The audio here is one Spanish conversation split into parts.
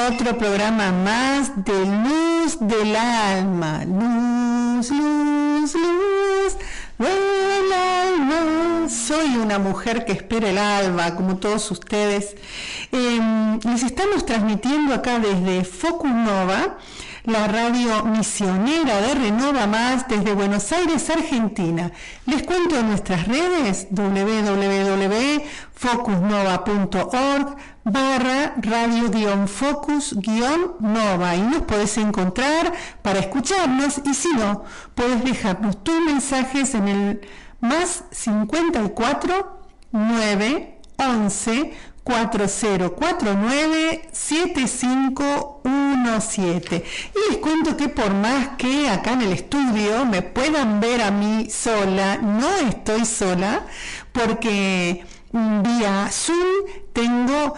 otro programa más de Luz del Alma. Luz, luz, luz del alma. Soy una mujer que espera el alba, como todos ustedes. Les estamos transmitiendo acá desde Focus Nova, la radio misionera de Renova Más, desde Buenos Aires, Argentina. Les cuento en nuestras redes www.focusnova.org/radio-focus-nova y nos podés encontrar para escucharnos, y si no, podés dejarnos tus mensajes en el más 54 9 11 4049 7517. Y les cuento que por más que acá en el estudio me puedan ver a mí sola, no estoy sola, porque vía Zoom tengo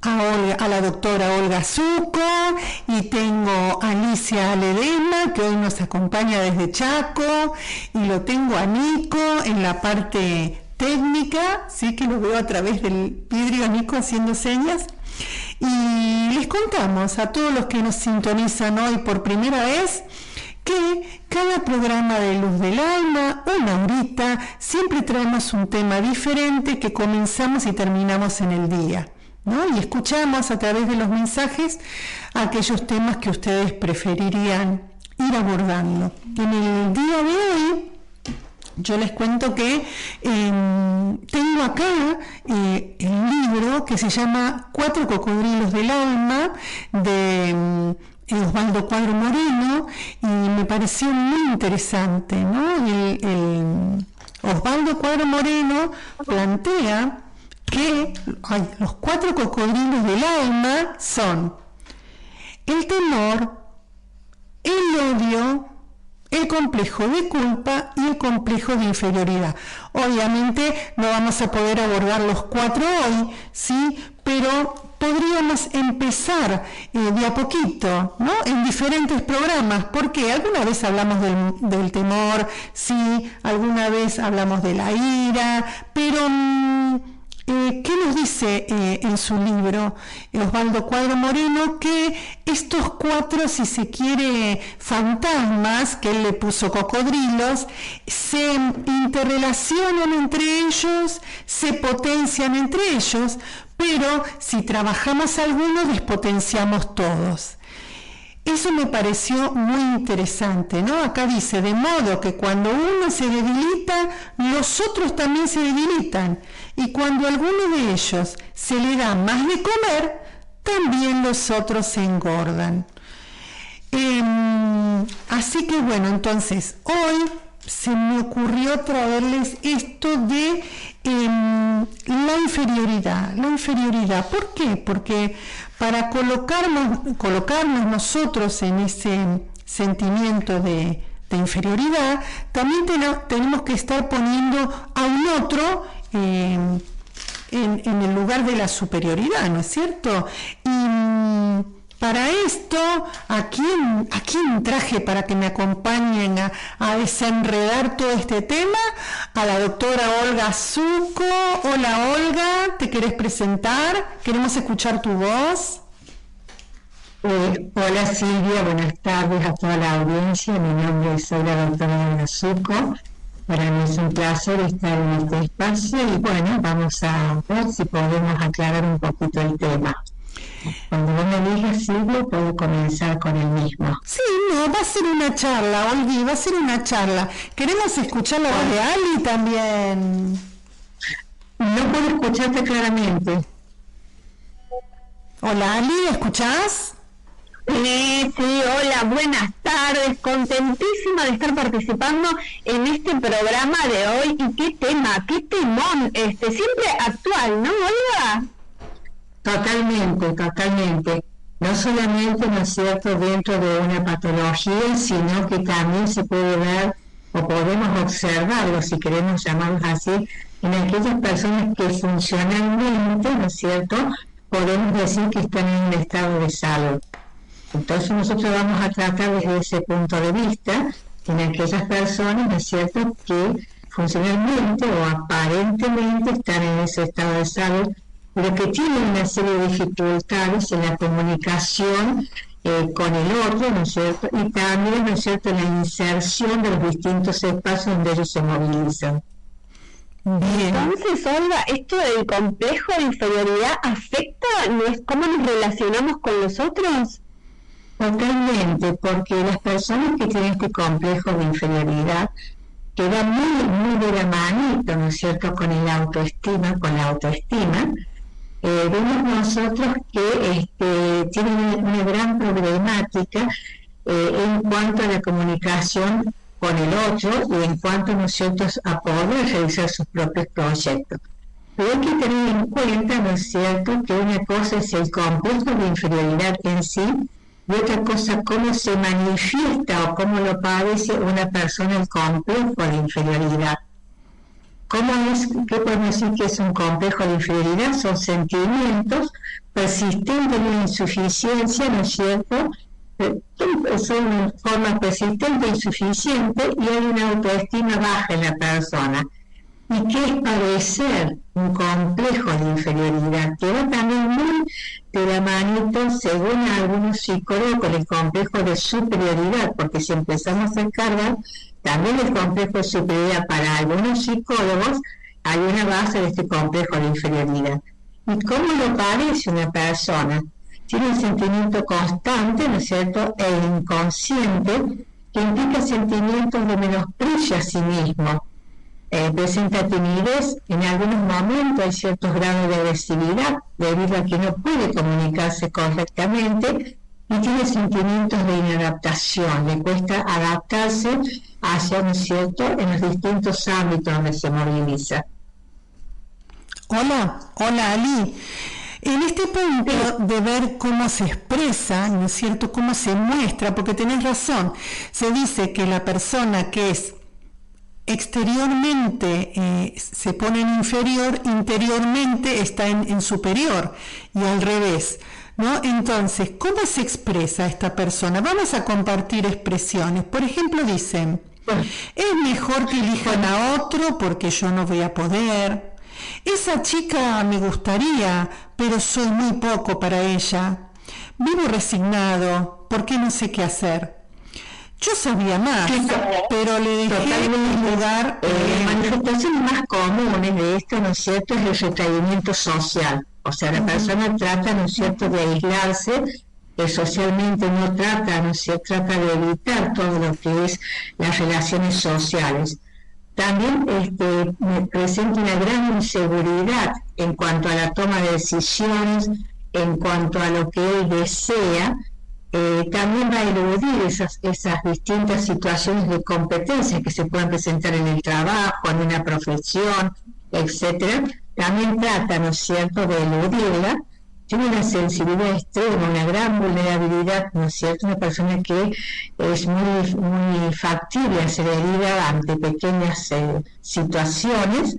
a la doctora Olga Zucco, y tengo a Alicia Ledesma, que hoy nos acompaña desde Chaco, y lo tengo a Nico en la parte técnica, sí, que lo veo a través del vidrio, Nico haciendo señas. Y les contamos a todos los que nos sintonizan hoy por primera vez que cada programa de Luz del Alma, una horita, siempre traemos un tema diferente que comenzamos y terminamos en el día, ¿no? Y escuchamos a través de los mensajes aquellos temas que ustedes preferirían ir abordando. En el día de hoy yo les cuento que tengo acá el libro que se llama 4 cocodrilos del alma, de Osvaldo Cuadro Moreno, y me pareció muy interesante, ¿no? Osvaldo Cuadro Moreno plantea que los 4 cocodrilos del alma son el temor, el odio, el complejo de culpa y el complejo de inferioridad. Obviamente no vamos a poder abordar los 4 hoy, ¿sí? Pero podríamos empezar de a poquito, ¿no? En diferentes programas, porque alguna vez hablamos del temor, sí, alguna vez hablamos de la ira, pero ¿qué nos dice en su libro Osvaldo Cuadro Moreno? Que estos 4, si se quiere, fantasmas, que él le puso cocodrilos, se interrelacionan entre ellos, se potencian entre ellos, pero si trabajamos algunos, despotenciamos todos. Eso me pareció muy interesante, ¿no? Acá dice, de modo que cuando uno se debilita, los otros también se debilitan. Y cuando a alguno de ellos se le da más de comer, también los otros se engordan. Así que bueno, entonces, hoy se me ocurrió traerles esto de la inferioridad. ¿Por qué? Porque para colocarnos nosotros en ese sentimiento de inferioridad, también tenemos que estar poniendo a un otro en el lugar de la superioridad, ¿no es cierto? Y para esto, ¿a quién traje para que me acompañen a desenredar todo este tema? A la doctora Olga Zucco. Hola Olga, ¿te querés presentar? Queremos escuchar tu voz. Hola Silvia, buenas tardes a toda la audiencia. Mi nombre es la doctora Olga Zucco. Para mí es un placer estar en este espacio y bueno, vamos a ver si podemos aclarar un poquito el tema. Cuando vos me digas, Silvia, puedo comenzar con el mismo. Sí, no, va a ser una charla, Olga, va a ser una charla. Queremos escuchar la voz de Ali también. No puedo escucharte claramente. Hola Ali, ¿escuchás? Sí, hola, buenas tardes, contentísima de estar participando en este programa de hoy. Y qué tema, qué temón, siempre actual, ¿no, Olga? Totalmente. No solamente, ¿no es cierto?, dentro de una patología, sino que también se puede ver, o podemos observarlo, si queremos llamarlos así, en aquellas personas que funcionalmente, ¿no es cierto?, podemos decir que están en un estado de salud. Entonces nosotros vamos a tratar desde ese punto de vista, en aquellas personas, ¿no es cierto?, que funcionalmente o aparentemente están en ese estado de salud, pero que tienen una serie de dificultades en la comunicación con el otro, ¿no es cierto? Y también, ¿no es cierto?, la inserción de los distintos espacios donde ellos se movilizan. Bien. Entonces, Olga, ¿esto del complejo de inferioridad afecta cómo nos relacionamos con los otros? Totalmente, porque las personas que tienen este complejo de inferioridad que va muy de la manito, ¿no es cierto?, con el autoestima, con la autoestima, vemos nosotros que tienen una gran problemática en cuanto a la comunicación con el otro y en cuanto, ¿no es cierto?, a poder realizar sus propios proyectos. Pero hay que tener en cuenta, ¿no es cierto?, que una cosa es el complejo de inferioridad en sí y otra cosa cómo se manifiesta o cómo lo padece una persona el complejo de inferioridad. ¿Qué podemos decir que es un complejo de inferioridad? Son sentimientos persistentes de insuficiencia, ¿no es cierto?, son formas persistentes de insuficiente y hay una autoestima baja en la persona. ¿Y qué es padecer un complejo de inferioridad? Que va también muy de la manito, según algunos psicólogos, con el complejo de superioridad, porque si empezamos a cargar también el complejo de superioridad para algunos psicólogos, hay una base de este complejo de inferioridad. ¿Y cómo lo padece una persona? Tiene un sentimiento constante, ¿no es cierto?, e inconsciente, que implica sentimientos de menosprecio a sí mismo. Presenta timidez, en algunos momentos hay ciertos grados de agresividad, debido a que no puede comunicarse correctamente, y tiene sentimientos de inadaptación, le cuesta adaptarse hacia, ¿no es cierto?, en los distintos ámbitos donde se moviliza. Hola Ali. En este punto de ver cómo se expresa, ¿no es cierto?, cómo se muestra, porque tenés razón, se dice que la persona que es exteriormente se pone en inferior, interiormente está en superior, y al revés, ¿no? Entonces, ¿cómo se expresa esta persona? Vamos a compartir expresiones. Por ejemplo, dicen, es mejor que elijan a otro porque yo no voy a poder. Esa chica me gustaría, pero soy muy poco para ella. Vivo resignado porque no sé qué hacer. Yo sabía más, pero le dejé el lugar. Las manifestaciones más comunes de esto, ¿no es cierto?, es el retraimiento social. O sea, la persona trata, ¿no es cierto?, de aislarse, socialmente no trata, ¿no es cierto?, trata de evitar todo lo que es las relaciones sociales. También me presenta una gran inseguridad en cuanto a la toma de decisiones, en cuanto a lo que él desea. También va a eludir esas distintas situaciones de competencia que se pueden presentar en el trabajo, en una profesión, etcétera. También trata, ¿no es cierto?, de eludirla. Tiene una sensibilidad extrema, una gran vulnerabilidad, ¿no es cierto?, una persona que es muy factible a ser herida ante pequeñas situaciones.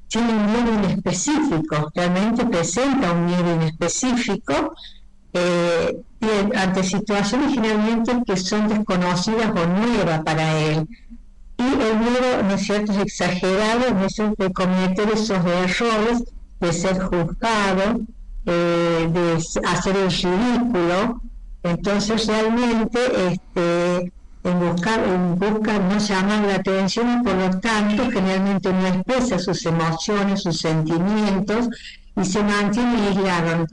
Tiene un miedo inespecífico, realmente presenta un miedo inespecífico ante situaciones generalmente que son desconocidas o nuevas para él. Y el miedo, ¿no es cierto?, es exagerado, ¿no es cierto?, de cometer esos errores, de ser juzgado, de hacer el ridículo. Entonces realmente busca no llamar la atención y por lo tanto generalmente no expresa sus emociones, sus sentimientos y se mantiene aislado.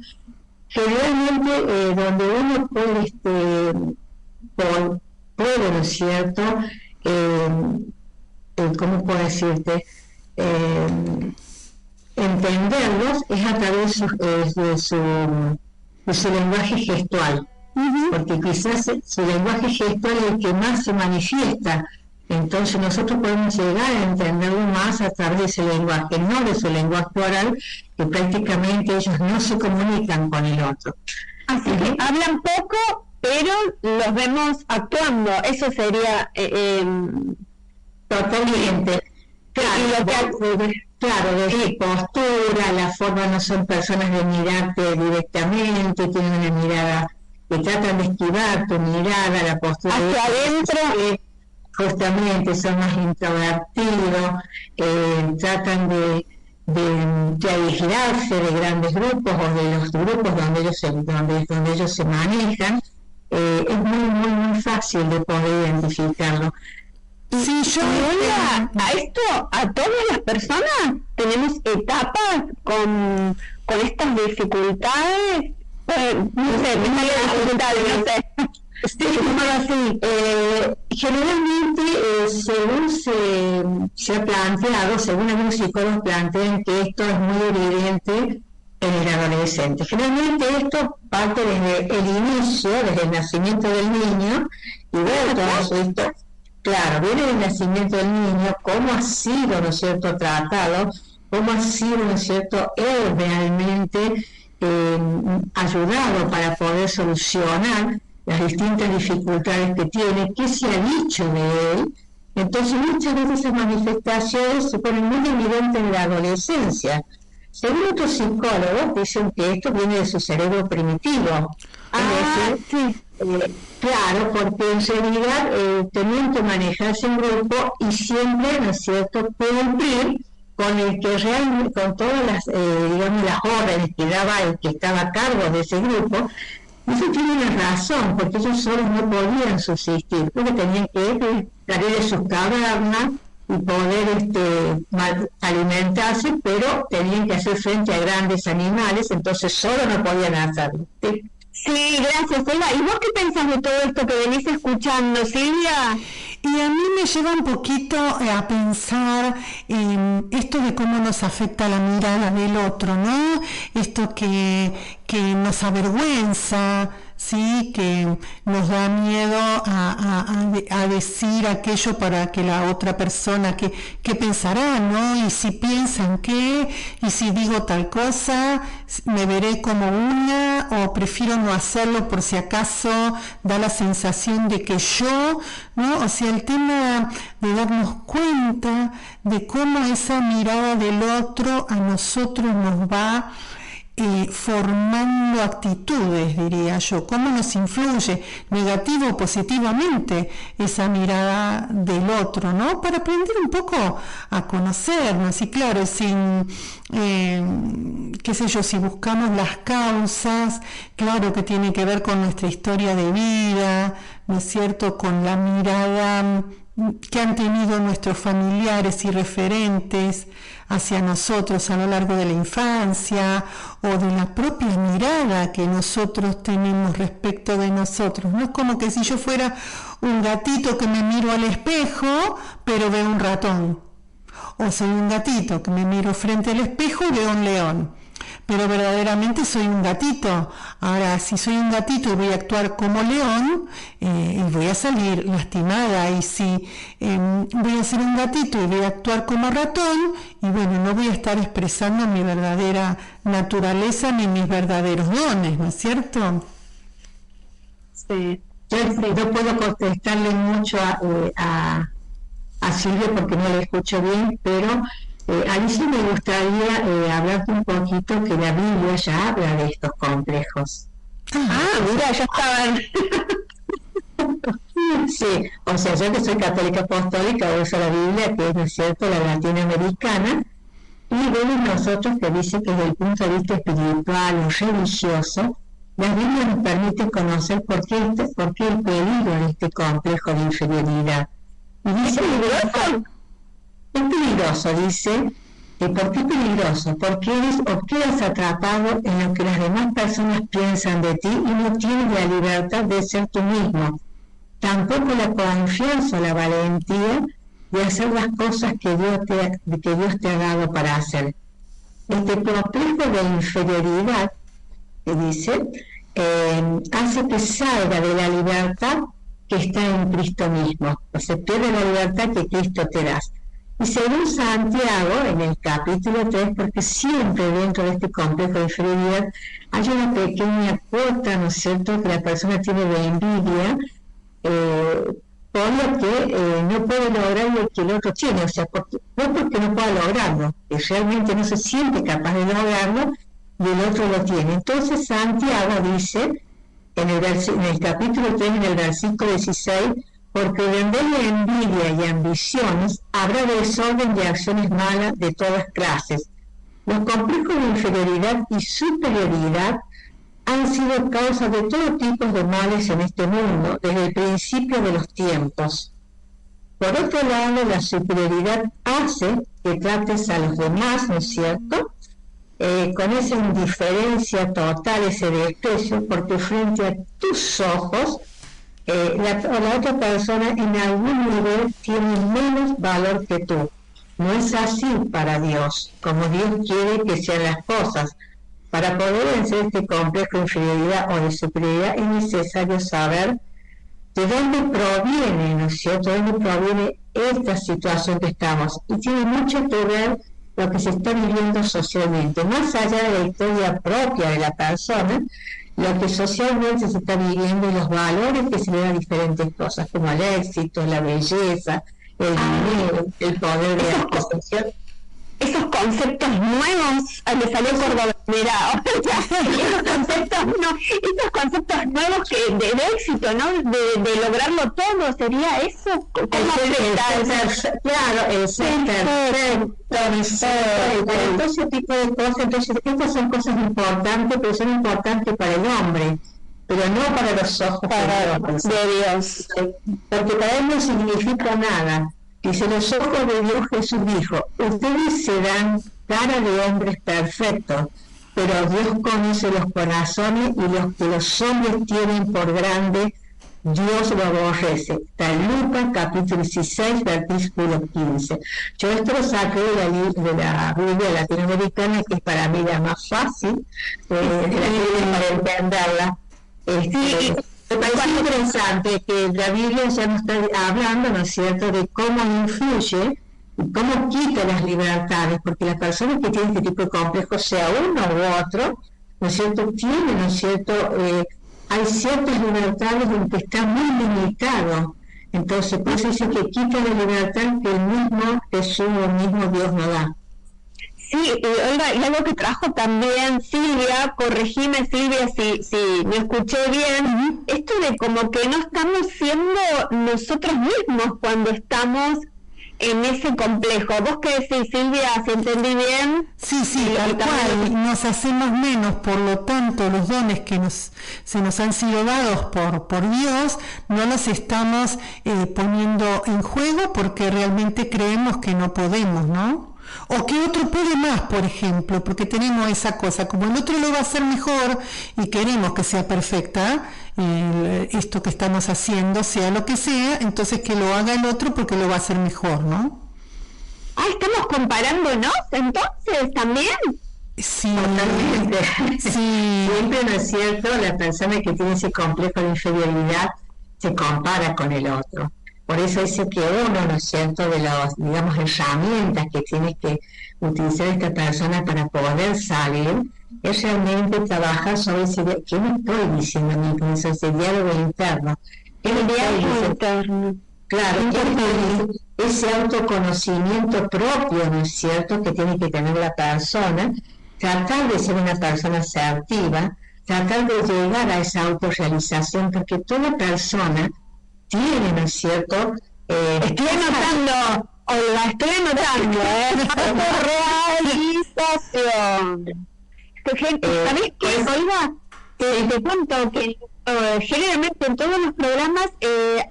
Generalmente donde uno puede, ¿no es cierto?, ¿cómo puedo decirte?, entenderlos es a través de su lenguaje gestual, porque quizás su lenguaje gestual es el que más se manifiesta. Entonces nosotros podemos llegar a entenderlo más a través de ese lenguaje, no de su lenguaje oral, que prácticamente ellos no se comunican con el otro. Así que hablan poco, pero los vemos actuando. Eso sería totalmente. Claro, de su postura, la forma, no son personas de mirarte directamente, tienen una mirada que tratan de esquivar tu mirada, la postura hacia adentro. Justamente son más introvertidos, tratan de de aislarse de grandes grupos o de los grupos donde ellos se manejan, es muy fácil de poder identificarlo. Sí, a esto, a todas las personas tenemos etapas con estas dificultades. No sé, me sale dificultades, no sé. Sí, generalmente, según se ha planteado, según algunos psicólogos plantean que esto es muy evidente en el adolescente. Generalmente esto parte desde el inicio, desde el nacimiento del niño, y bueno, todo esto, claro, viene del nacimiento del niño, cómo ha sido, ¿no es cierto?, tratado, cómo ha sido, ¿no es cierto?, él realmente ayudado para poder solucionar las distintas dificultades que tiene, qué se ha dicho de él. Entonces muchas veces esas manifestaciones se ponen muy evidentes en la adolescencia. Según otros psicólogos dicen que esto viene de su cerebro primitivo. Claro, porque en realidad tenían que manejarse en grupo y siempre, ¿no es cierto?, cumplir con el que realmente, con todas las, digamos, las órdenes que daba el que estaba a cargo de ese grupo. Eso tiene una razón, porque ellos solos no podían subsistir, porque tenían que salir de sus cavernas y poder alimentarse, pero tenían que hacer frente a grandes animales, entonces solo no podían hacerlo. Sí, gracias, Olga. ¿Y vos qué pensás de todo esto que venís escuchando, Silvia? Y a mí me lleva un poquito a pensar en esto de cómo nos afecta la mirada del otro, ¿no? Esto que nos avergüenza, ¿sí? Que nos da miedo a decir aquello para que la otra persona, ¿qué pensará, no? Y si piensan qué, y si digo tal cosa, me veré como una, o prefiero no hacerlo por si acaso da la sensación de que yo, ¿no? O sea, el tema de darnos cuenta de cómo esa mirada del otro a nosotros nos va formando actitudes, diría yo, cómo nos influye negativo o positivamente esa mirada del otro, ¿no? Para aprender un poco a conocernos. Y claro, sin qué sé yo, si buscamos las causas, claro que tiene que ver con nuestra historia de vida, ¿no es cierto?, con la mirada que han tenido nuestros familiares y referentes hacia nosotros a lo largo de la infancia, o de la propia mirada que nosotros tenemos respecto de nosotros. No es como que si yo fuera un gatito que me miro al espejo, pero veo un ratón, o soy un gatito que me miro frente al espejo y veo un león, pero verdaderamente soy un gatito. Ahora, si soy un gatito y voy a actuar como león, y voy a salir lastimada, y si voy a ser un gatito y voy a actuar como ratón, y bueno, no voy a estar expresando mi verdadera naturaleza ni mis verdaderos dones, ¿no es cierto? Sí. Yo puedo contestarle mucho a Silvia porque no la escucho bien, pero a mí sí me gustaría hablarte un poquito, que la Biblia ya habla de estos complejos. Mira, ya estaban. Sí, o sea, yo que soy católica apostólica, uso la Biblia, que es, ¿no es cierto?, la latinoamericana, y vemos nosotros que dice que desde el punto de vista espiritual o religioso, la Biblia nos permite conocer por qué el peligro de este complejo de inferioridad. Y dice, es peligroso, dice. ¿Por qué es peligroso? Porque quedas atrapado en lo que las demás personas piensan de ti y no tienes la libertad de ser tú mismo. Tampoco la confianza o la valentía de hacer las cosas que Dios te ha dado para hacer. Este complejo de inferioridad, que dice, hace que salga de la libertad que está en Cristo mismo. O sea, pierde la libertad que Cristo te da. Y según Santiago, en el capítulo 3, porque siempre dentro de este complejo de inferioridad hay una pequeña cuota, ¿no es cierto?, que la persona tiene de envidia por lo que no puede lograr lo que el otro tiene, o sea, no porque no pueda lograrlo, que realmente no se siente capaz de lograrlo y el otro lo tiene. Entonces Santiago dice, en el capítulo 3, en el versículo 16, porque donde hay envidia y ambiciones, habrá desorden y acciones malas de todas clases. Los complejos de inferioridad y superioridad han sido causa de todo tipo de males en este mundo desde el principio de los tiempos. Por otro lado, la superioridad hace que trates a los demás, ¿no es cierto?, con esa indiferencia total, ese desprecio, porque frente a tus ojos, la otra persona en algún nivel tiene menos valor que tú. No es así para Dios, como Dios quiere que sean las cosas. Para poder vencer este complejo de inferioridad o de superioridad es necesario saber de dónde proviene, ¿no es cierto?, de dónde proviene esta situación que estamos. Y tiene mucho que ver lo que se está viviendo socialmente, más allá de la historia propia de la persona, lo que socialmente se está viviendo y los valores que se le dan a diferentes cosas, como el éxito, la belleza, el dinero, el poder de la posesión. Esos conceptos nuevos, me salió cordobera, esos conceptos nuevos que de éxito, ¿no? De lograrlo todo, ¿sería eso? El ser perfecto, todo ese tipo de cosas. Entonces, estas son cosas importantes, pero son importantes para el hombre, pero no para los ojos de Dios. Porque para él no significa nada. Dice, los ojos de Dios, Jesús dijo, ustedes se dan cara de hombres perfectos, pero Dios conoce los corazones y los que los hombres tienen por grande, Dios lo aborrece. Está en Lucas capítulo 16, versículo 15. Yo esto lo saqué de la Biblia latinoamericana, que es para mí la más fácil de la Biblia para entenderla. Me parece interesante que la Biblia ya nos está hablando, ¿no es cierto?, de cómo influye y cómo quita las libertades, porque las personas que tienen este tipo de complejos, sea uno u otro, ¿no es cierto?, tienen, ¿no es cierto?, hay ciertas libertades en que está muy limitado. Entonces, por eso dice que quita la libertad que el mismo Jesús, el mismo Dios nos da. Sí, Olga, y algo que trajo también Silvia, corregime Silvia si me escuché bien, esto de como que no estamos siendo nosotros mismos cuando estamos en ese complejo. ¿Vos qué decís, Silvia, si entendí bien? Sí, tal cual, nos hacemos menos, por lo tanto los dones que se nos han sido dados por Dios, no los estamos poniendo en juego porque realmente creemos que no podemos, ¿no? O que otro puede más, por ejemplo, porque tenemos esa cosa, como el otro lo va a hacer mejor y queremos que sea perfecta, esto que estamos haciendo, sea lo que sea, entonces que lo haga el otro porque lo va a hacer mejor, ¿no? ¿Estamos comparándonos entonces también? Sí, totalmente. Sí. Siempre, ¿no es cierto?, la persona que tiene ese complejo de inferioridad se compara con el otro. Por eso dice que uno, ¿no es cierto?, de las, digamos, herramientas que tiene que utilizar esta persona para poder salir, es realmente trabajar sobre ese, ¿qué me estoy diciendo a mí con eso? Ese diálogo interno. El diálogo interno. Claro, ese autoconocimiento propio, ¿no es cierto?, que tiene que tener la persona, tratar de ser una persona asertiva, tratar de llegar a esa autorrealización, porque toda persona tiene, ¿no es cierto? Estoy anotando, Olga, autorrealización. ¿Sabés qué, Olga? Te cuento que generalmente en todos los programas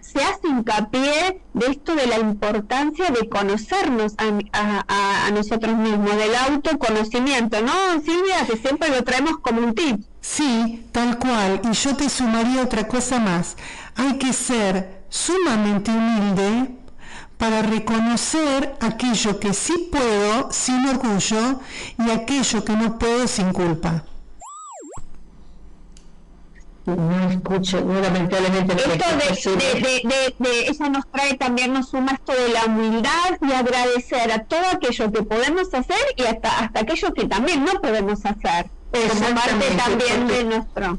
se hace hincapié de esto de la importancia de conocernos a nosotros mismos, del autoconocimiento, ¿no, Silvia? Que siempre lo traemos como un tip. Sí, tal cual. Y yo te sumaría otra cosa más. Hay que ser sumamente humilde para reconocer aquello que sí puedo sin orgullo y aquello que no puedo sin culpa. No escucho, no, lamentablemente no esto de eso nos trae también, nos suma esto de la humildad y agradecer a todo aquello que podemos hacer y hasta aquello que también no podemos hacer, como parte también de nuestro.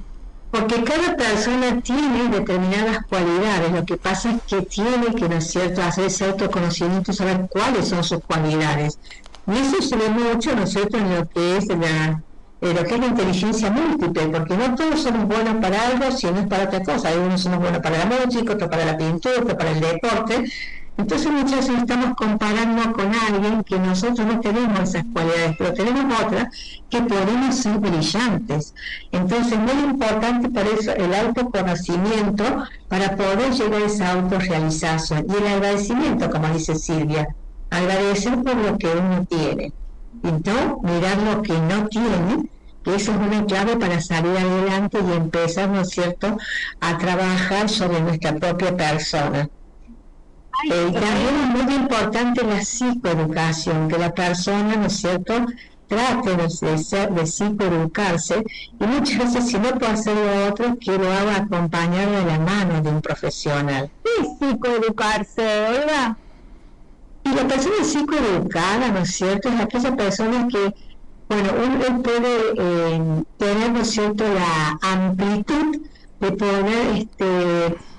Porque cada persona tiene determinadas cualidades, lo que pasa es que tiene que, ¿no es cierto?, hacer ese autoconocimiento y saber cuáles son sus cualidades. Y eso se ve mucho, ¿no es cierto?, en lo que es la inteligencia múltiple, porque no todos somos buenos para algo, sino es para otra cosa. Algunos somos buenos para la música, otros para la pintura, otros para el deporte. Entonces muchas veces estamos comparando con alguien que nosotros no tenemos esas cualidades, pero tenemos otras que podemos ser brillantes. Entonces es muy importante por eso el autoconocimiento para poder llegar a esa autorrealización. Y el agradecimiento, como dice Silvia, agradecer por lo que uno tiene y no mirar lo que no tiene, que eso es una clave para salir adelante y empezar, ¿no es cierto?, a trabajar sobre nuestra propia persona. También es muy importante la psicoeducación, que la persona, ¿no es cierto?, trate de psicoeducarse, y muchas veces si no puede hacerlo otro, que lo haga acompañado de la mano de un profesional. Sí, psicoeducarse, ¿verdad? Y la persona psicoeducada, ¿no es cierto?, es aquella persona que, bueno, uno puede tener, ¿no es cierto?, la amplitud de poder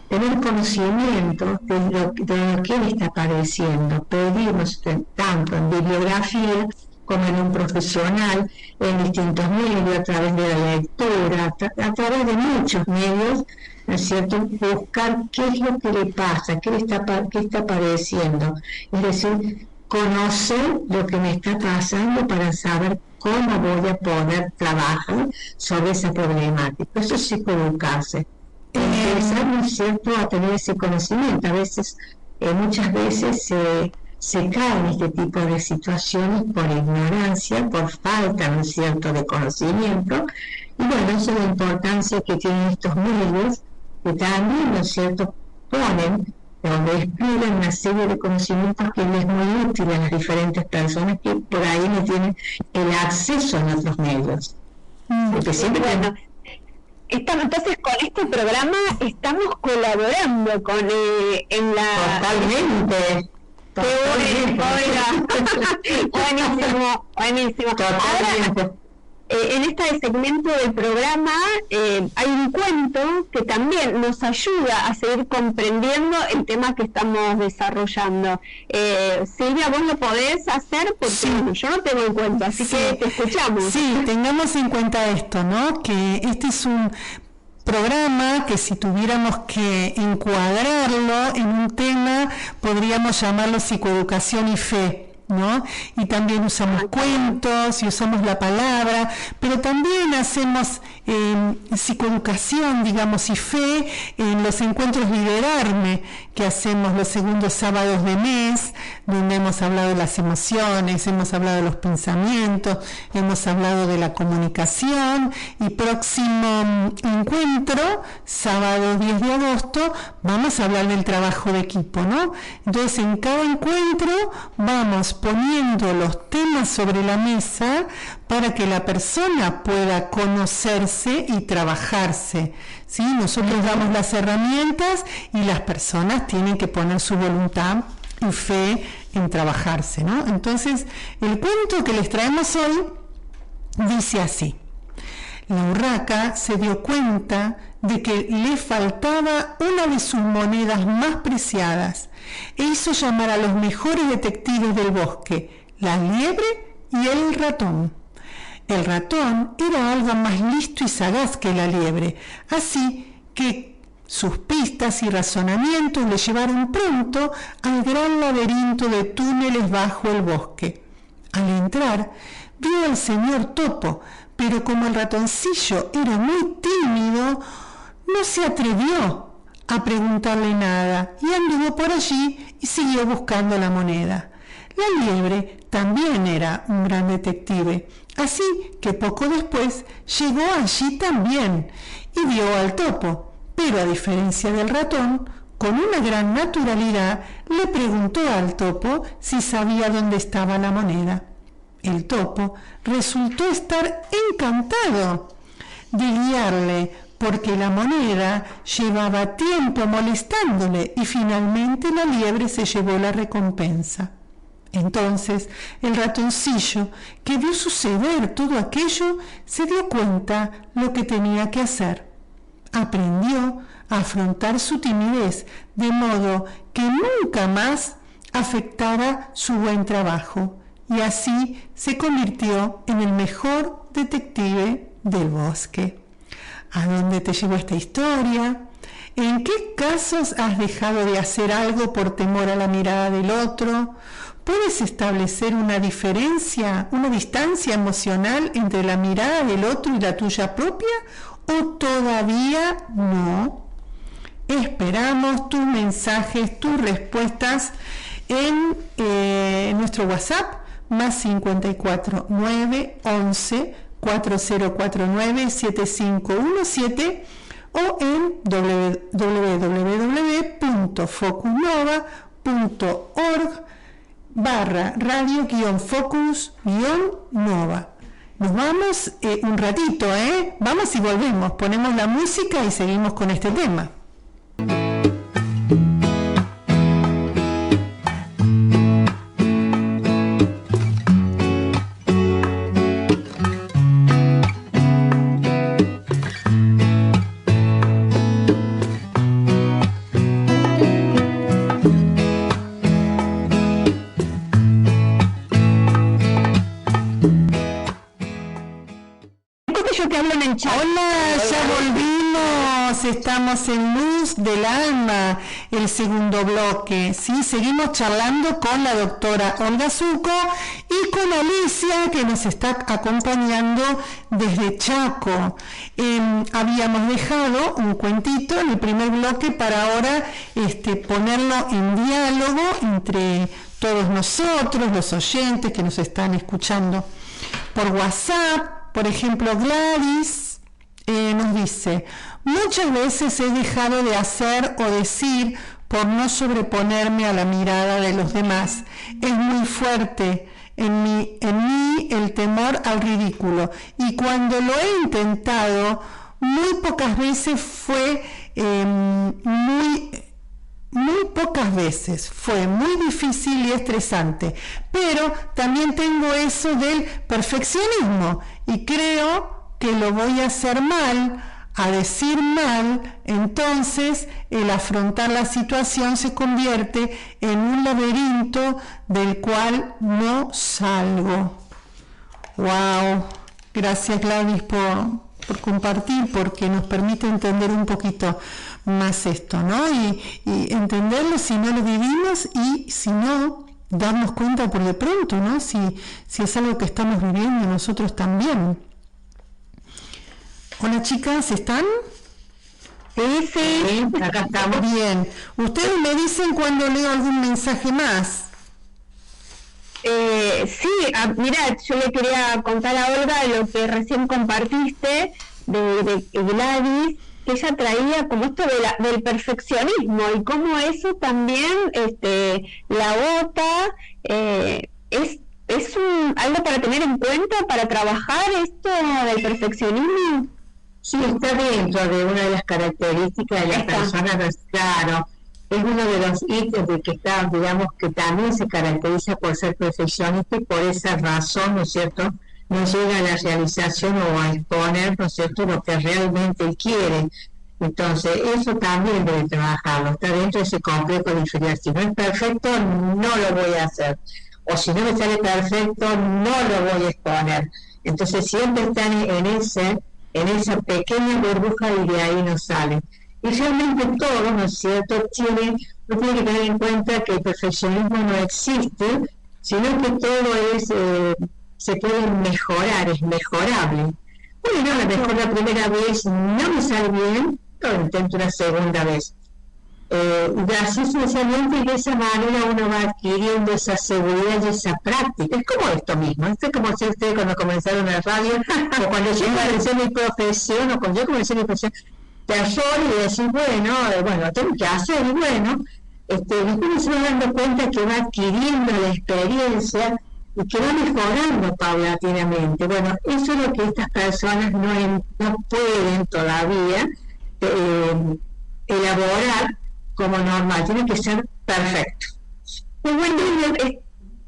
tener conocimiento de lo que él está padeciendo, pedirnos tanto en bibliografía como en un profesional, en distintos medios, a través de la lectura, a través de muchos medios, ¿no es cierto?, buscar qué es lo que le pasa, qué está padeciendo, es decir, conocer lo que me está pasando para saber cómo voy a poder trabajar sobre esa problemática. Eso es psicoeducarse. Empezar, ¿no es cierto?, a tener ese conocimiento. A veces, muchas veces se cae en este tipo de situaciones por ignorancia, por falta, ¿no es cierto?, de conocimiento. Y bueno, esa es la importancia que tienen estos medios, que también, ¿no es cierto?, ponen, donde explican una serie de conocimientos que les es muy útil a las diferentes personas que por ahí no tienen el acceso a nuestros medios. Porque siempre entonces con este programa estamos colaborando con en la... Totalmente. Buenísimo. Ahora, en este segmento del programa hay un cuento que también nos ayuda a seguir comprendiendo el tema que estamos desarrollando. Silvia, vos lo podés hacer porque sí, yo no tengo en cuenta, así que te escuchamos. Sí, tengamos en cuenta esto, ¿no? Que este es un programa que si tuviéramos que encuadrarlo en un tema, podríamos llamarlo psicoeducación y fe, ¿no? Y también usamos cuentos y usamos la palabra, pero también hacemos psicoeducación, digamos, y fe en los encuentros Liderarme, que hacemos los segundos sábados de mes, donde hemos hablado de las emociones, hemos hablado de los pensamientos, hemos hablado de la comunicación, y próximo encuentro, sábado 10 de agosto, vamos a hablar del trabajo de equipo, ¿no? Entonces, en cada encuentro vamos poniendo los temas sobre la mesa para que la persona pueda conocerse y trabajarse, ¿sí? Nosotros damos las herramientas y las personas tienen que poner su voluntad y fe en trabajarse, ¿no? Entonces, el cuento que les traemos hoy dice así: la urraca se dio cuenta de que le faltaba una de sus monedas más preciadas e hizo llamar a los mejores detectives del bosque, la liebre y el ratón. El ratón era algo más listo y sagaz que la liebre, así que sus pistas y razonamientos le llevaron pronto al gran laberinto de túneles bajo el bosque. Al entrar, vio al señor Topo, pero como el ratoncillo era muy tímido, no se atrevió a preguntarle nada y anduvo por allí y siguió buscando la moneda. La liebre también era un gran detective, así que poco después llegó allí también y vio al topo, pero a diferencia del ratón, con una gran naturalidad le preguntó al topo si sabía dónde estaba la moneda. El topo resultó estar encantado de guiarle, porque la moneda llevaba tiempo molestándole y finalmente la liebre se llevó la recompensa. Entonces el ratoncillo, que vio suceder todo aquello, se dio cuenta lo que tenía que hacer. Aprendió a afrontar su timidez de modo que nunca más afectara su buen trabajo, y así se convirtió en el mejor detective del bosque. ¿A dónde te llevó esta historia? ¿En qué casos has dejado de hacer algo por temor a la mirada del otro? ¿Puedes establecer una diferencia, una distancia emocional entre la mirada del otro y la tuya propia? ¿O todavía no? Esperamos tus mensajes, tus respuestas en nuestro WhatsApp más 54 9 11 4049 7517 o en www.focusnova.org/radio-focus-nova. Nos vamos un ratito, vamos y volvemos, ponemos la música y seguimos con este tema. Hola, ya volvimos, estamos en Luz del Alma, el segundo bloque, ¿sí? Seguimos charlando con la doctora Olga Zucco y con Alicia, que nos está acompañando desde Chaco. Habíamos dejado un cuentito en el primer bloque para ahora ponerlo en diálogo entre todos nosotros, los oyentes que nos están escuchando por WhatsApp. Por ejemplo, Gladys nos dice: muchas veces he dejado de hacer o decir por no sobreponerme a la mirada de los demás. Es muy fuerte en mí el temor al ridículo, y cuando lo he intentado, muy pocas veces fue muy difícil y estresante, pero también tengo eso del perfeccionismo y creo que lo voy a hacer mal, a decir mal, entonces el afrontar la situación se convierte en un laberinto del cual no salgo. Wow, gracias Gladys por compartir, porque nos permite entender un poquito más esto, ¿no? Y entenderlo si no lo vivimos, y si no, darnos cuenta por de pronto, ¿no? Si es algo que estamos viviendo nosotros también. Hola chicas, ¿están? Sí, acá estamos. Bien, ustedes me dicen cuando leo algún mensaje más. Mira, yo le quería contar a Olga lo que recién compartiste de Gladys, que ella traía como esto del perfeccionismo y cómo eso también la bota, es algo para tener en cuenta, para trabajar esto del perfeccionismo. Sí, está dentro de una de las características de la persona, claro. Es uno de los ítems de que está, digamos, que también se caracteriza por ser perfeccionista, y por esa razón, ¿no es cierto?, no llega a la realización o a exponer, ¿no es cierto?, lo que realmente quiere. Entonces, eso también debe trabajarlo, está dentro de ese complejo de inferioridad. Si no es perfecto, no lo voy a hacer. O si no me sale perfecto, no lo voy a exponer. Entonces, siempre están en esa pequeña burbuja, y de ahí no salen. Y realmente todo, ¿no es cierto?, uno tiene que tener en cuenta que el perfeccionismo no existe, sino que todo se puede mejorar, es mejorable. Bueno, a lo mejor la primera vez no me sale bien, lo intento una segunda vez. Y así sucesivamente, de esa manera uno va adquiriendo esa seguridad y esa práctica. Es como esto mismo, es como si ustedes cuando comenzaron la radio, o cuando yo comencé mi profesión, y decir, bueno, tengo que hacer, y bueno, después se va dando cuenta que va adquiriendo la experiencia y que va mejorando paulatinamente. Bueno, eso es lo que estas personas no pueden todavía elaborar como normal, tiene que ser perfecto. Y bueno,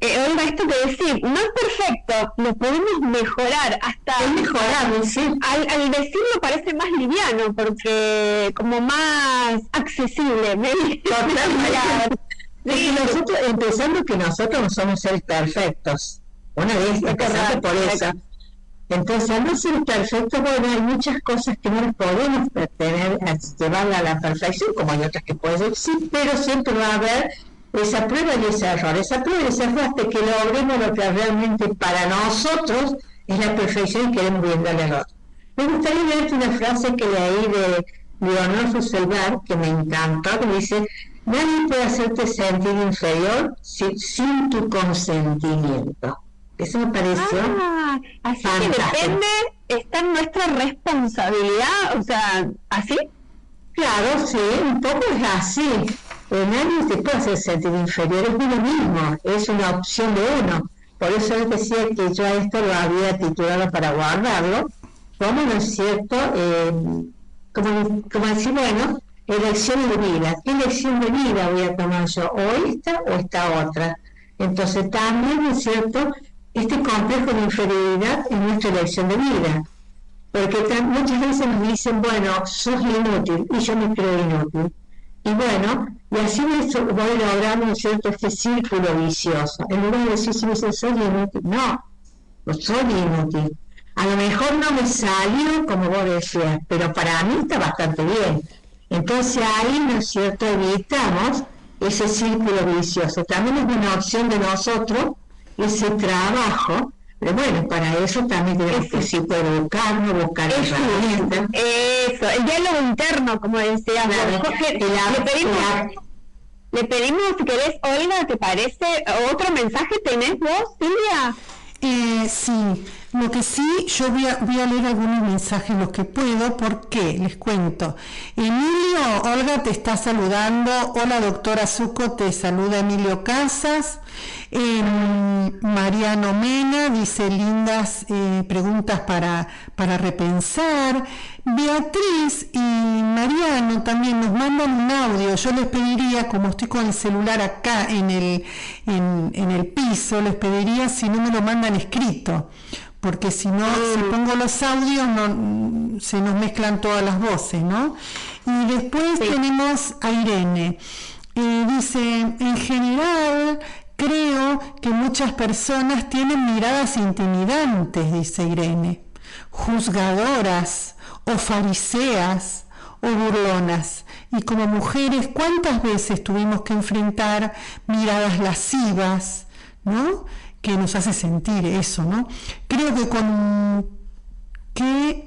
Olga, esto que decir, no es perfecto, lo podemos mejorar, hasta es mejorable, sí. Al decirlo parece más liviano, porque como más accesible, totalmente. Sí, nosotros, empezando que nosotros no somos seres perfectos, una vez empezando por eso. Entonces, al no ser perfecto, bueno, hay muchas cosas que no podemos tener, llevarla a la perfección, como hay otras que pueden ser, sí, pero siempre va a haber esa prueba y ese error. Esa prueba y ese error hasta que logremos lo que realmente para nosotros es la perfección y queremos brindarle al otro. Me gustaría leerte una frase que leí de Leonor Roosevelt, que me encantó, que dice: nadie puede hacerte sentir inferior sin tu consentimiento. Eso me pareció así fantástico. Que depende, está en nuestra responsabilidad, o sea, ¿así? Claro, sí, un poco es así. Nadie te puede hacer sentir inferior, es uno mismo, es una opción de uno. Por eso les decía que yo a esto lo había titulado para guardarlo, como, ¿no es cierto?, como decir, bueno, elección de vida. ¿Qué elección de vida voy a tomar yo? ¿O esta otra? Entonces también, ¿no es cierto?, este complejo de inferioridad es nuestra elección de vida. Porque muchas veces nos dicen, bueno, sos inútil, y yo me creo inútil. Y bueno, y así voy logrando, ¿no es cierto?, este círculo vicioso. En lugar de decir, si me dicen, soy inútil, no soy inútil. A lo mejor no me salió como vos decías, pero para mí está bastante bien. Entonces ahí, ¿no es cierto?, evitamos ese círculo vicioso. También es una opción de nosotros ese trabajo, pero bueno, para eso también tenemos que educarnos, buscar herramientas. Eso, el diálogo interno, como decías. Le pedimos, si querés, Olga, ¿te parece? ¿Otro mensaje tenés vos, Silvia? Sí, lo que sí, yo voy a leer algunos mensajes, los que puedo, porque les cuento. Emilio, Olga te está saludando. Hola, doctora Zucco, te saluda Emilio Casas. Mariano Mena dice lindas preguntas para repensar. Beatriz y Mariano también nos mandan un audio. Yo les pediría, como estoy con el celular acá en el piso, les pediría si no me lo mandan escrito, porque si no, si pongo los audios se nos mezclan todas las voces, ¿no? Y después tenemos a Irene. Dice, en general creo que muchas personas tienen miradas intimidantes, dice Irene, juzgadoras o fariseas o burlonas, y como mujeres, ¿cuántas veces tuvimos que enfrentar miradas lascivas, ¿no?, que nos hace sentir eso, ¿no? Creo que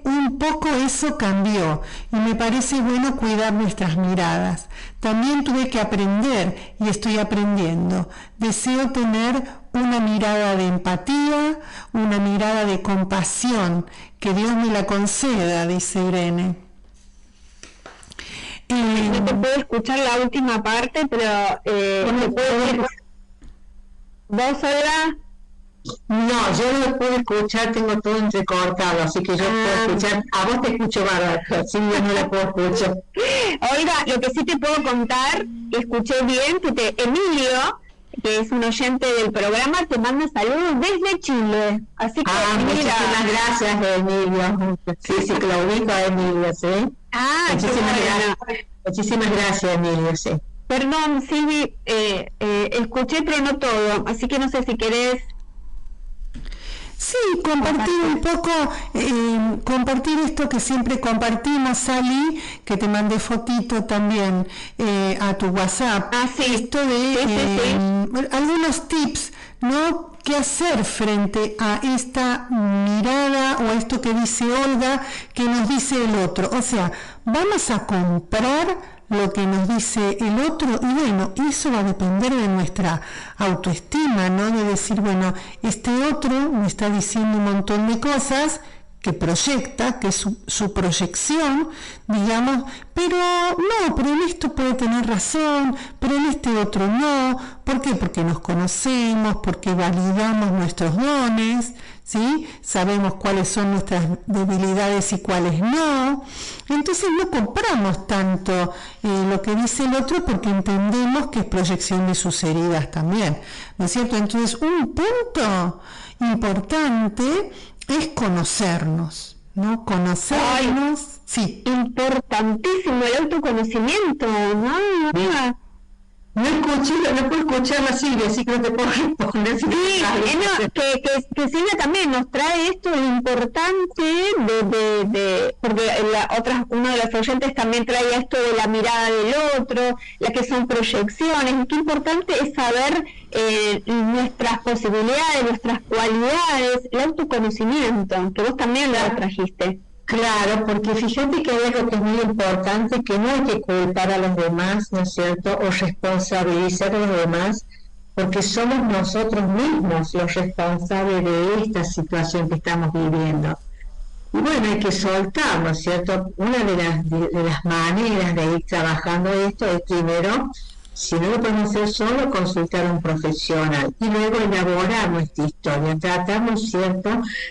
un poco eso cambió y me parece bueno cuidar nuestras miradas. También tuve que aprender y estoy aprendiendo. Deseo tener una mirada de empatía, una mirada de compasión, que Dios me la conceda, dice Irene. No te puedo escuchar la última parte, pero ¿te puedo decir vos, Olga? No, yo no lo puedo escuchar, tengo todo entrecortado, así que yo puedo escuchar, a vos te escucho bárbaro, sí, yo no la puedo escuchar. Olga, lo que sí te puedo contar, que escuché bien, que Emilio, que es un oyente del programa, te manda saludos desde Chile, así que muchísimas gracias, Emilio, sí, que lo ubico a Emilio, ¿sí? Muchísimas gracias, Emilio, sí. Perdón, Silvi, escuché pero no todo, así que no sé si querés. Sí, compartir un poco, compartir esto que siempre compartimos, Sally, que te mandé fotito también a tu WhatsApp. Sí. Esto de algunos tips, ¿no? ¿Qué hacer frente a esta mirada o a esto que dice Olga, que nos dice el otro? O sea, vamos a comprar lo que nos dice el otro, y bueno, eso va a depender de nuestra autoestima, ¿no? De decir, bueno, este otro me está diciendo un montón de cosas que proyecta, que es su proyección, digamos, pero en esto puede tener razón, pero en este otro no. ¿Por qué? Porque nos conocemos, porque validamos nuestros dones, ¿sí? Sabemos cuáles son nuestras debilidades y cuáles no. Entonces no compramos tanto lo que dice el otro, porque entendemos que es proyección de sus heridas también, ¿no es cierto? Entonces un punto importante es conocernos, ¿no? Sí. Importantísimo el autoconocimiento, ¿no? No puedo escuchar la Silvia, así que no te puedo responder. Sí, que Silvia también nos trae esto importante porque uno de los oyentes también trae esto de la mirada del otro, la que son proyecciones, y qué importante es saber nuestras posibilidades, nuestras cualidades, el autoconocimiento, que vos también lo trajiste. Claro, porque fíjate que hay algo que es muy importante, que no hay que culpar a los demás, ¿no es cierto?, o responsabilizar a los demás, porque somos nosotros mismos los responsables de esta situación que estamos viviendo. Y bueno, hay que soltar, ¿no es cierto? Una de las maneras de ir trabajando esto es primero, si no lo podemos hacer solo, consultar a un profesional y luego elaborar nuestra historia, tratar, ¿no es cierto?,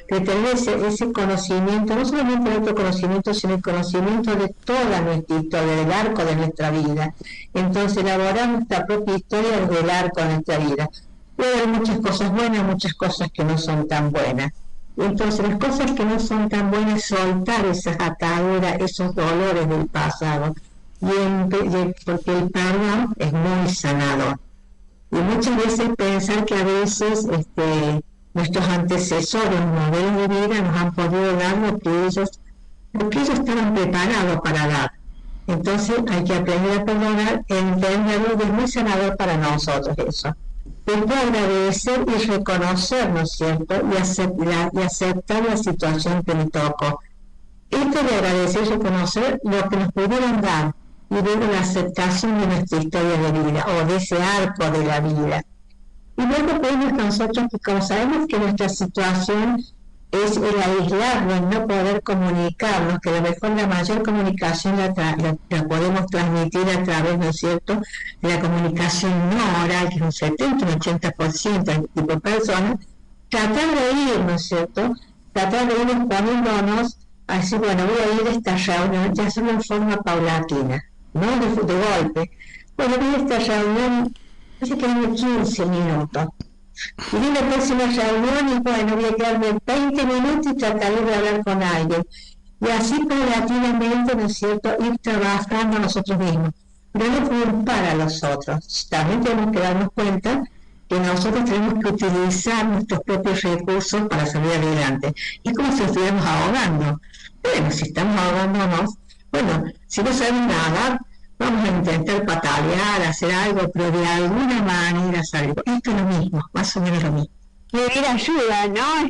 de tener ese conocimiento, no solamente el autoconocimiento, sino el conocimiento de toda nuestra historia, del arco de nuestra vida. Entonces, elaborar nuestra propia historia desde el arco de nuestra vida. Puede haber muchas cosas buenas, muchas cosas que no son tan buenas. Entonces, las cosas que no son tan buenas, soltar esas ataduras, esos dolores del pasado. Porque el perdón es muy sanador. Y muchas veces pensar que a veces nuestros antecesores, modelos de vida, nos han podido dar lo que ellos estaban preparados para dar. Entonces hay que aprender a perdonar, entenderlo, es muy sanador para nosotros eso. Después agradecer y reconocer, ¿no es cierto?, y aceptar la situación que me tocó. Esto de agradecer y reconocer lo que nos pudieron dar, y luego la aceptación de nuestra historia de vida o de ese arco de la vida. Y luego podemos nosotros, que como sabemos que nuestra situación es el aislarnos, no poder comunicarnos, que a lo mejor la mayor comunicación la podemos transmitir a través, ¿no es cierto?, de la comunicación no oral, que es un 70, un 80% del tipo de personas, tratar de ir, ¿no es cierto?, tratar de irnos poniéndonos así, bueno, voy a ir a esta reunión, ya hacerlo en forma paulatina, no de golpe. Bueno, voy a esta reunión, hace que dame 15 minutos. Y viene la próxima reunión y bueno, voy a quedarme 20 minutos y trataré de hablar con alguien. Y así paulatinamente, ¿no es cierto?, ir trabajando a nosotros mismos. Pero no culpar a los otros. También tenemos que darnos cuenta que nosotros tenemos que utilizar nuestros propios recursos para salir adelante. Es como si estuviéramos ahogando. Bueno, si estamos ahogándonos, bueno, si no sabemos nadar, vamos a intentar patalear, hacer algo, pero de alguna manera salir. Esto es lo mismo, más o menos lo mismo. Pedir ayuda, ¿no?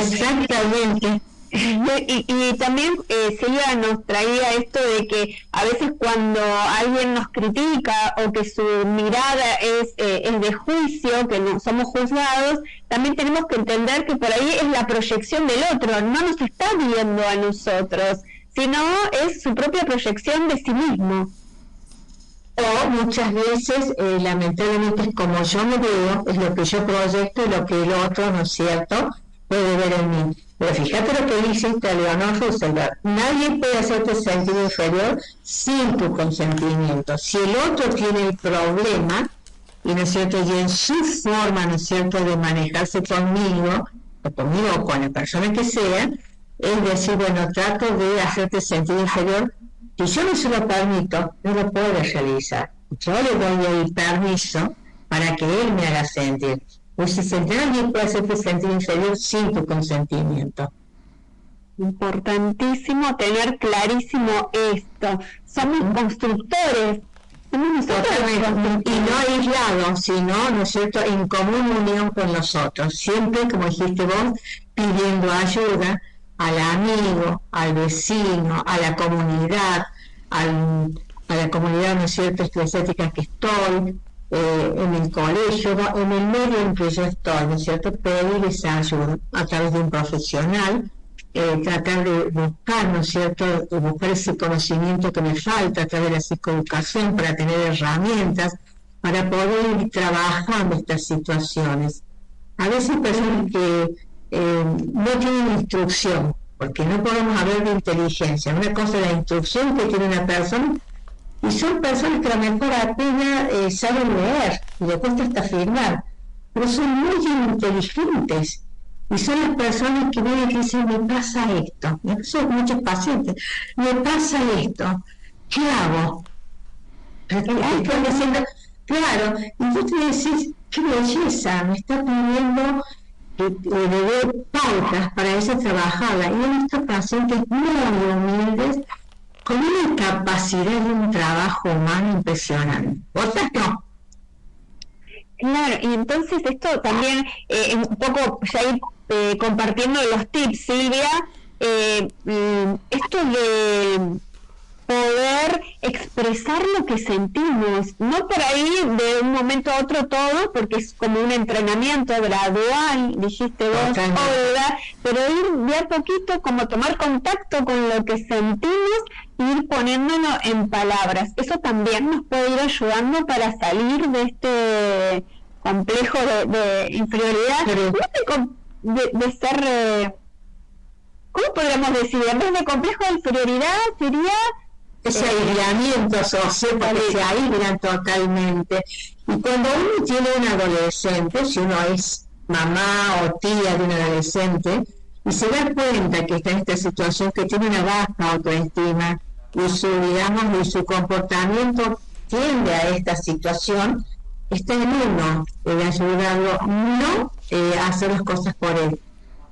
Exactamente. Y también Silvia nos traía esto de que a veces cuando alguien nos critica o que su mirada es de juicio, que no somos juzgados, también tenemos que entender que por ahí es la proyección del otro, no nos está viendo a nosotros, sino es su propia proyección de sí mismo. O muchas veces, lamentablemente, es como yo me veo, es lo que yo proyecto y lo que el otro, ¿no es cierto?, puede ver en mí. Pero fíjate lo que dice Leonor Roosevelt: nadie puede hacerte sentir inferior sin tu consentimiento. Si el otro tiene el problema, y no es cierto, y en su forma, ¿no es cierto?, de manejarse conmigo o con la persona que sea, es decir, bueno, trato de hacerte sentir inferior. Si yo no se lo permito, no lo puedo realizar. Yo le doy el permiso para que él me haga sentir. Pues si nadie puede hacerte sentir inferior sin tu consentimiento. Importantísimo tener clarísimo esto. Somos constructores. Somos nosotros. Y no aislados, sino, ¿no es cierto?, en común unión con los otros. Siempre, como dijiste vos, pidiendo ayuda al amigo, al vecino, a la comunidad, a la comunidad, ¿no es cierto?, eclesiástica que estoy, en el colegio, en el medio en que yo estoy, ¿no es cierto?, pedir esa ayuda a través de un profesional, tratar de buscar, ¿no es cierto?, de buscar ese conocimiento que me falta a través de la psicoeducación para tener herramientas para poder ir trabajando estas situaciones. A veces hay personas que no tienen instrucción, porque no podemos hablar de inteligencia. Una cosa es la instrucción que tiene una persona, y son personas que a lo mejor apenas saben leer, y le cuesta hasta firmar, pero son muy inteligentes, y son las personas que vienen y dicen: me pasa esto, me pasa con muchos pacientes, me pasa esto, ¿qué hago? Están diciendo: Claro, y tú te decís, qué belleza, me está pidiendo le dé pautas para ella trabajarla. Y en estos pacientes muy humildes, con una capacidad de un trabajo humano impresionante. ¿Otras no? Claro, y entonces esto también, un poco ya ir compartiendo los tips, Silvia, esto de poder expresar lo que sentimos, no por ahí de un momento a otro todo, porque es como un entrenamiento gradual, dijiste vos, Olga, pero ir de a poquito, como tomar contacto con lo que sentimos e ir poniéndolo en palabras. Eso también nos puede ir ayudando para salir de este complejo de inferioridad, de ser, ¿cómo podríamos decir? En vez de complejo de inferioridad sería ese aislamiento social, porque se aíslan totalmente. Y cuando uno tiene un adolescente, si uno es mamá o tía de un adolescente, y se da cuenta que está en esta situación, que tiene una baja autoestima, y su comportamiento tiende a esta situación, está en uno de ayudarlo, no hacer las cosas por él.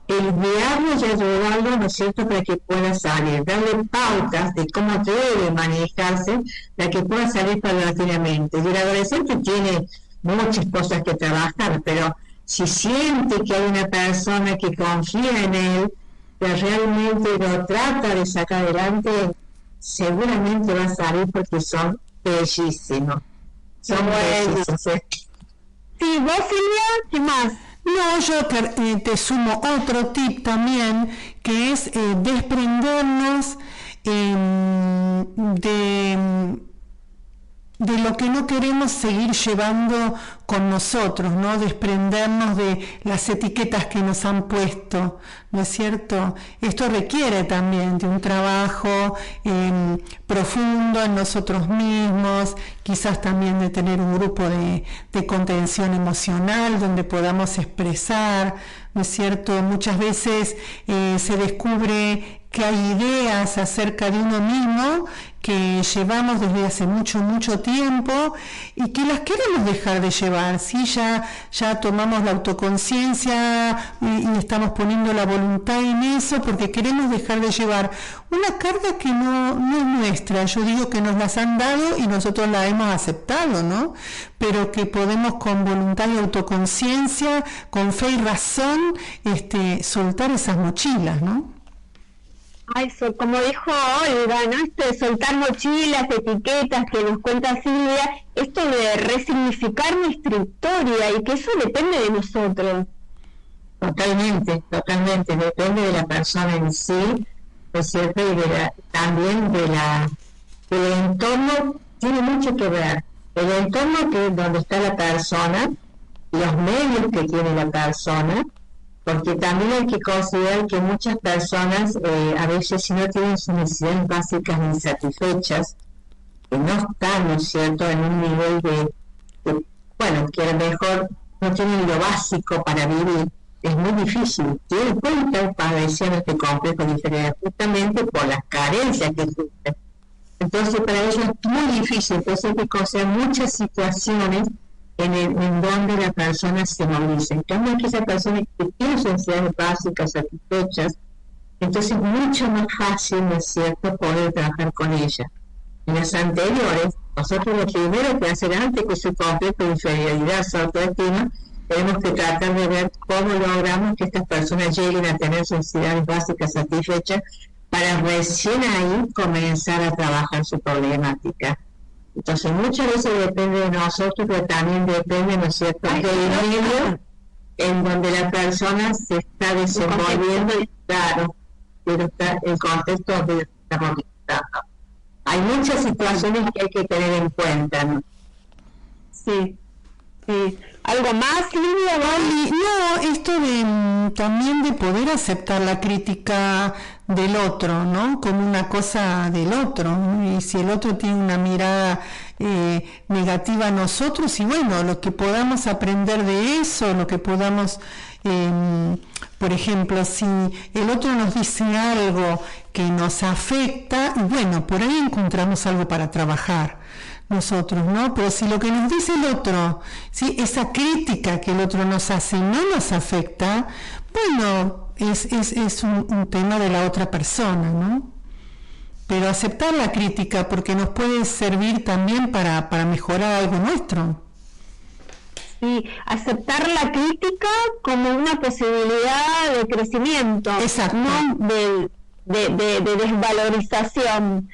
El guiarlo y ayudarlo, ¿no es cierto?, para que pueda salir, darle pautas de cómo debe manejarse para que pueda salir paulatinamente. Y el adolescente tiene muchas cosas que trabajar, pero si siente que hay una persona que confía en él, que realmente lo trata de sacar adelante, seguramente va a salir porque son bellísimos. Son bellísimos. Sí, vos, Silvia, ¿qué más? No, yo te sumo otro tip también, que es desprendernos de lo que no queremos seguir llevando con nosotros, ¿no? Desprendernos de las etiquetas que nos han puesto, ¿no es cierto? Esto requiere también de un trabajo profundo en nosotros mismos, quizás también de tener un grupo de contención emocional donde podamos expresar, ¿no es cierto? Muchas veces se descubre que hay ideas acerca de uno mismo que llevamos desde hace mucho tiempo y que las queremos dejar de llevar, ¿sí? Ya tomamos la autoconciencia y estamos poniendo la voluntad en eso porque queremos dejar de llevar una carga que no es nuestra. Yo digo que nos las han dado y nosotros la hemos aceptado, ¿no? Pero que podemos con voluntad y autoconciencia, con fe y razón, soltar esas mochilas, ¿no? Eso, como dijo Olga, ¿no? Esto de soltar mochilas, etiquetas que nos cuenta Silvia, esto de resignificar nuestra historia y que eso depende de nosotros. Totalmente, depende de la persona en sí, ¿no es cierto? Y también del entorno, tiene mucho que ver. El entorno que es donde está la persona, los medios que tiene la persona, porque también hay que considerar que muchas personas a veces si no tienen sus necesidades básicas insatisfechas, que no están, ¿no es cierto?, en un nivel que a lo mejor no tienen lo básico para vivir, es muy difícil. Pueden estar padeciendo este complejo de inferioridad justamente por las carencias que existen. Entonces para ellos es muy difícil, entonces hay que considerar muchas situaciones en donde la persona se moviliza. En cambio, aquella persona que tiene sus necesidades básicas satisfechas, entonces es mucho más fácil, ¿no es cierto?, poder trabajar con ella. En las anteriores, nosotros lo primero que hacer antes que su complejo de inferioridad, su autoestima, tenemos que tratar de ver cómo logramos que estas personas lleguen a tener sus necesidades básicas satisfechas para recién ahí comenzar a trabajar su problemática. Entonces muchas veces depende de nosotros, pero también depende, ¿no es cierto?, del medio en donde la persona se está desenvolviendo, y claro, pero está el contexto de está movilizando. Hay muchas situaciones que hay que tener en cuenta, ¿no? Sí. ¿Algo más, Silvia? No, esto de también de poder aceptar la crítica del otro, ¿no? Como una cosa del otro, ¿no? Y si el otro tiene una mirada negativa a nosotros, y bueno, lo que podamos aprender de eso, lo que podamos, por ejemplo, si el otro nos dice algo que nos afecta, bueno, por ahí encontramos algo para trabajar, nosotros, ¿no? Pero si lo que nos dice el otro, ¿sí? Esa crítica que el otro nos hace no nos afecta, bueno, es un tema de la otra persona, ¿no? Pero aceptar la crítica porque nos puede servir también para mejorar algo nuestro. Sí, aceptar la crítica como una posibilidad de crecimiento, exacto, no de desvalorización.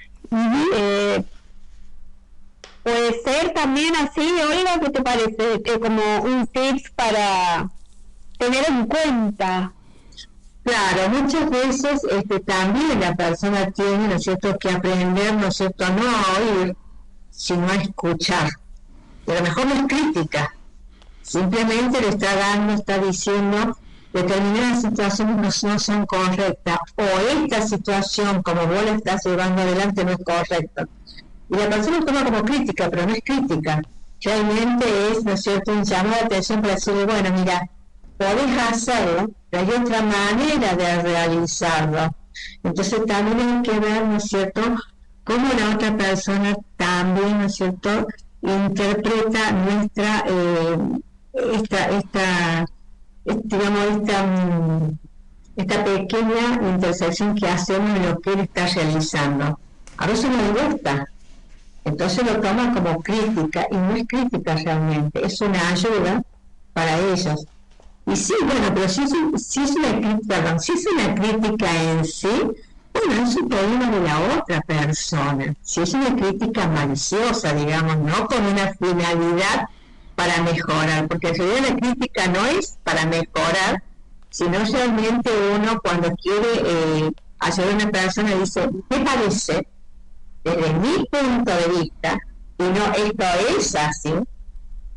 Puede ser también así, Olga, ¿qué te parece? Como un tips para tener en cuenta. Claro, muchas veces también la persona tiene, ¿no es cierto?, que aprender, ¿no es cierto?, no a oír, sino a escuchar. Y a lo mejor no es crítica, simplemente le está diciendo determinadas situaciones no son correctas, o esta situación, como vos la estás llevando adelante, no es correcta. Y la persona lo toma como crítica, pero no es crítica. Realmente es, ¿no es cierto?, un llamado de atención para decirle, bueno, mira, podés hacerlo, pero hay otra manera de realizarlo. Entonces también hay que ver, ¿no es cierto?, cómo la otra persona también, ¿no es cierto?, interpreta nuestra, esta pequeña intersección que hacemos en lo que él está realizando. A veces no le gusta, entonces lo toma como crítica, y no es crítica realmente, es una ayuda para ellos. Y sí, bueno, pero si es una crítica en sí, bueno, es un problema de la otra persona. Si es una crítica maliciosa, digamos, no con una finalidad para mejorar, porque en realidad la crítica no es para mejorar, sino realmente uno cuando quiere ayudar a una persona dice, ¿qué parece? Desde mi punto de vista, y no, esto es así.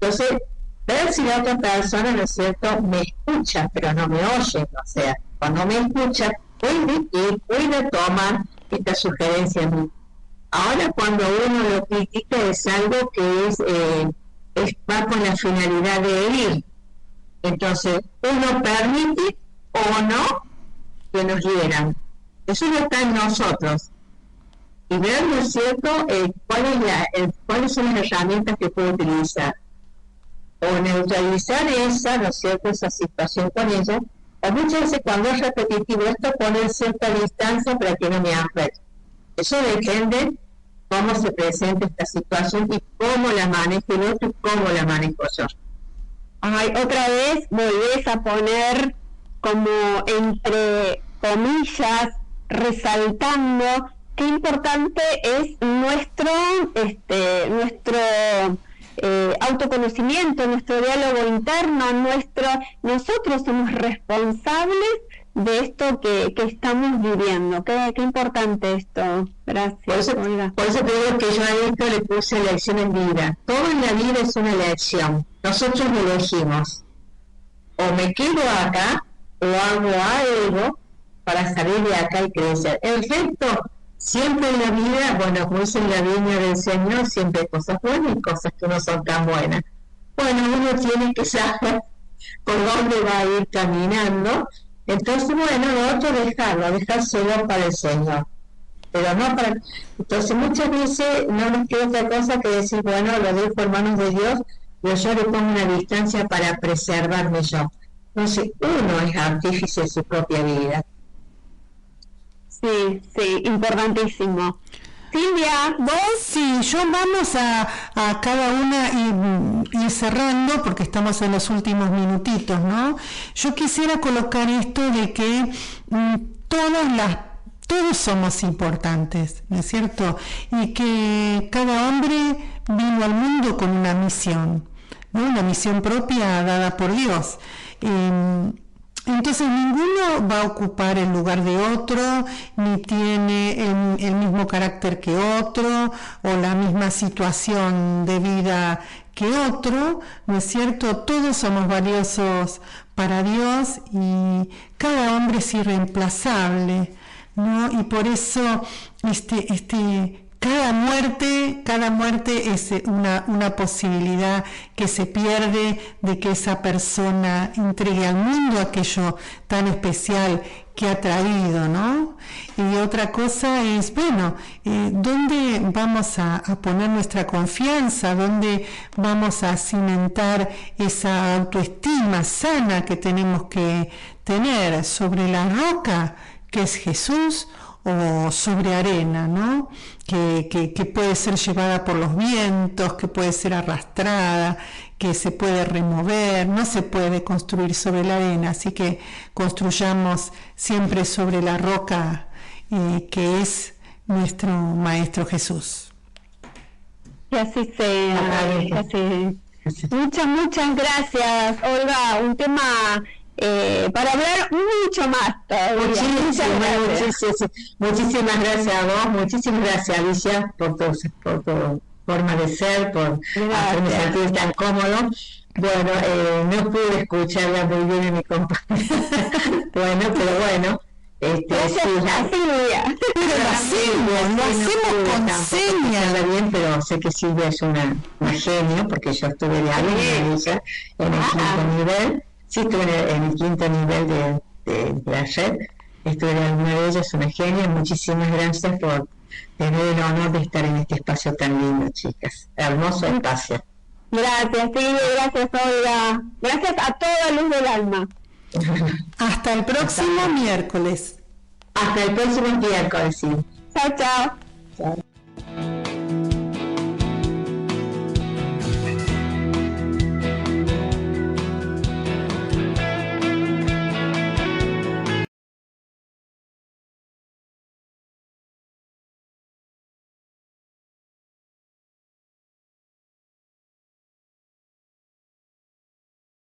Entonces, ver si la otra persona, ¿no es cierto?, me escucha, pero no me oye. O sea, cuando me escucha, puede tomar esta sugerencia en mí. Ahora, cuando uno lo critica, es algo que va con la finalidad de herir. Entonces, uno permite o no que nos hieran. Eso no está en nosotros. Y ver, ¿no es cierto?, cuáles son las herramientas que puedo utilizar. O neutralizar ¿no es cierto?, esa situación con ella, o muchas veces cuando es repetitivo esto, poner cierta distancia para que no me afecte. Eso depende cómo se presenta esta situación y cómo la maneja el otro y cómo la manejo yo. Ay, otra vez volvés a poner como entre comillas, resaltando qué importante es nuestro autoconocimiento, nuestro diálogo interno, nosotros somos responsables de esto que estamos viviendo. Qué importante esto. Gracias. Por eso te digo que yo a esto le puse elección en vida. Todo en la vida es una elección. Nosotros elegimos. O me quedo acá, o hago algo para salir de acá y crecer. El resto, siempre en la vida, bueno, como dice en la viña del Señor, siempre hay cosas buenas y cosas que no son tan buenas. Bueno, uno tiene que saber por dónde va a ir caminando. Entonces, bueno, lo otro dejárselo para el Señor. Pero no para... Entonces, muchas veces no nos queda otra cosa que decir, bueno, lo dejo en manos de Dios, pero yo le pongo una distancia para preservarme yo. Entonces, uno es artífice de su propia vida. Sí, importantísimo. Silvia, vos. Sí, yo vamos a cada una ir cerrando porque estamos en los últimos minutitos, ¿no? Yo quisiera colocar esto de que todos somos importantes, ¿no es cierto? Y que cada hombre vino al mundo con una misión, ¿no? Una misión propia dada por Dios. Entonces ninguno va a ocupar el lugar de otro, ni tiene el mismo carácter que otro, o la misma situación de vida que otro, ¿no es cierto? Todos somos valiosos para Dios y cada hombre es irreemplazable, ¿no? Y por eso cada muerte es una posibilidad que se pierde de que esa persona entregue al mundo aquello tan especial que ha traído, ¿no? Y otra cosa es, bueno, ¿dónde vamos a poner nuestra confianza? ¿Dónde vamos a cimentar esa autoestima sana que tenemos que tener? ¿Sobre la roca, que es Jesús, o sobre arena, ¿no? Que puede ser llevada por los vientos, que puede ser arrastrada, que se puede remover, no se puede construir sobre la arena, así que construyamos siempre sobre la roca que es nuestro Maestro Jesús. Que así sea, así. Muchas gracias, Olga, un tema para hablar mucho más todavía. Muchísimas gracias a vos, muchísimas gracias, Alicia, por tu forma de ser, por hacerme sentir tan cómodo. Bueno, no pude escucharla muy bien en mi compañera. Bueno, pero bueno. Silvia. Lo hacemos con señas. Bien, pero sé que Silvia es una genio, porque yo estuve de alumna de ella en el quinto nivel. Sí, estuve en el quinto nivel de la red, estuve en alguna de ellas, una genia. Muchísimas gracias por tener el honor de estar en este espacio tan lindo, chicas. Hermoso espacio. Gracias, Silvia, gracias, Olga. Gracias a toda Luz del Alma. Hasta el próximo miércoles. Hasta el próximo miércoles, sí. Chao, chao.